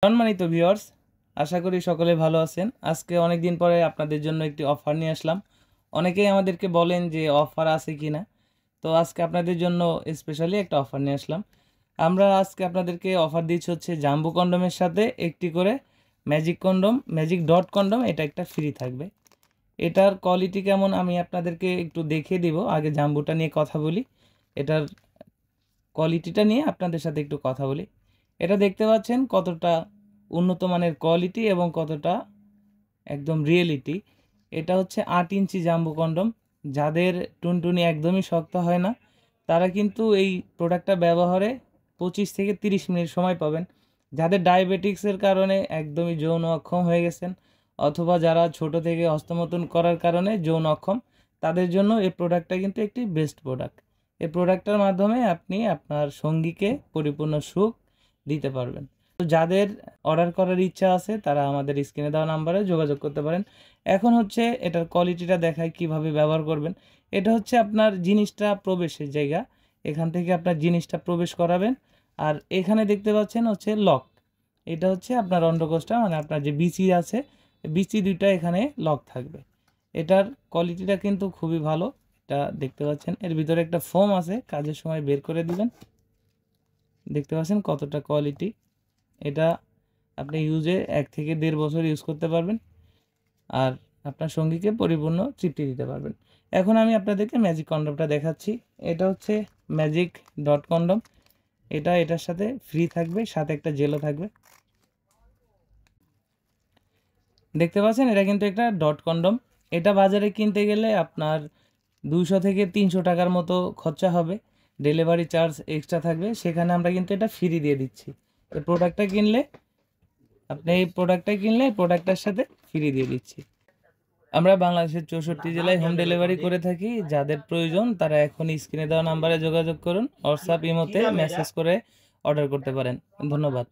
সম্মানিত ভিউয়ার্স, আশা করি সকলে ভালো আছেন। আজকে অনেক দিন পরে আপনাদের জন্য একটি অফার নিয়ে আসলাম। অনেকেই আমাদেরকে বলেন যে অফার আছে কিনা, তো আজকে আপনাদের জন্য স্পেশালি একটা অফার নিয়ে আসলাম। আমরা আজকে আপনাদেরকে অফার দিচ্ছি হচ্ছে জাম্বু কন্ডমের সাথে একটি করে magic condom, magic dot condom, এটা একটা ফ্রি থাকবে। এটার কোয়ালিটি কেমন আমি আপনাদেরকে একটু দেখিয়ে দিব। আগে জাম্বুটা নিয়ে কথা বলি, এটার কোয়ালিটিটা নিয়ে আপনাদের সাথে একটু কথা বলি। এটা দেখতে পাচ্ছেন কতটা উন্নত মানের কোয়ালিটি এবং কতটা একদম রিয়েলিটি। এটা হচ্ছে 8 ইঞ্চি জাম্বু কন্ডম। যাদের টুনটুনি একদমই শক্ত হয় না তারা কিন্তু এই প্রোডাক্টটা ব্যবহারে 25 থেকে 30 মিনিট সময় পাবেন। যাদের ডায়াবেটিক্সের কারণে একদমই যৌন অক্ষম হয়ে গেছেন, অথবা যারা ছোট থেকে হস্তমৈথুন করার কারণে যৌন অক্ষম, তাদের জন্য এই প্রোডাক্টটা কিন্তু একটি বেস্ট প্রোডাক্ট। এই প্রোডাক্টটার মাধ্যমে আপনি আপনার সঙ্গীকে পরিপূর্ণ সুখ দিতে পারবেন। তো যাদের অর্ডার করার ইচ্ছা আছে তারা আমাদের স্ক্রিনে দেওয়া নাম্বারে যোগাযোগ করতে পারেন। এখন হচ্ছে এটার কোয়ালিটিটা দেখায় কিভাবে ব্যবহার করবেন। এটা হচ্ছে আপনার জিনিসটা প্রবেশের জায়গা, এখান থেকে আপনার জিনিসটা প্রবেশ করাবেন। আর এখানে দেখতে পাচ্ছেন হচ্ছে লক, এটা হচ্ছে আপনার অন্ডকোষটা, মানে আপনার যে বিচি আছে, বিচি দুইটা এখানে লক থাকবে। এটার কোয়ালিটিটা কিন্তু খুবই ভালো। এটা দেখতে পাচ্ছেন এর ভিতরে একটা ফোম আছে, কাজের সময় বের করে দিবেন। দেখতে পাচ্ছেন কতটা কোয়ালিটি। এটা আপনি ইউজে 1 থেকে 1.5 বছর ইউজ করতে পারবেন আর আপনার সঙ্গীকে পরিপূর্ণ তৃপ্তি দিতে পারবেন। এখন আমি আপনাদেরকে ম্যাজিক কন্ডমটা দেখাচ্ছি। এটা হচ্ছে ম্যাজিক ডট কন্ডম। এটার সাথে ফ্রি থাকবে, সাথে একটা জেলও থাকবে। দেখতে পাচ্ছেন এটা কিন্তু একটা ডট কন্ডম। এটা বাজারে কিনতে গেলে আপনার 200 থেকে 300 টাকার মতো খরচা হবে, ডেলিভারি চার্জ এক্সট্রা থাকবে। সেখানে আমরা কিন্তু এটা ফ্রি দিয়ে দিচ্ছি। এই প্রোডাক্টটা কিনলে এই প্রোডাক্টটার সাথে ফ্রি দিয়ে দিচ্ছি। আমরা বাংলাদেশের 64 জেলায় হোম ডেলিভারি করে থাকি। যাদের প্রয়োজন তারা এখন স্ক্রিনে দেওয়া নাম্বারে যোগাযোগ করুন, হোয়াটসঅ্যাপ ইমোতে মেসেজ করে অর্ডার করতে পারেন। ধন্যবাদ।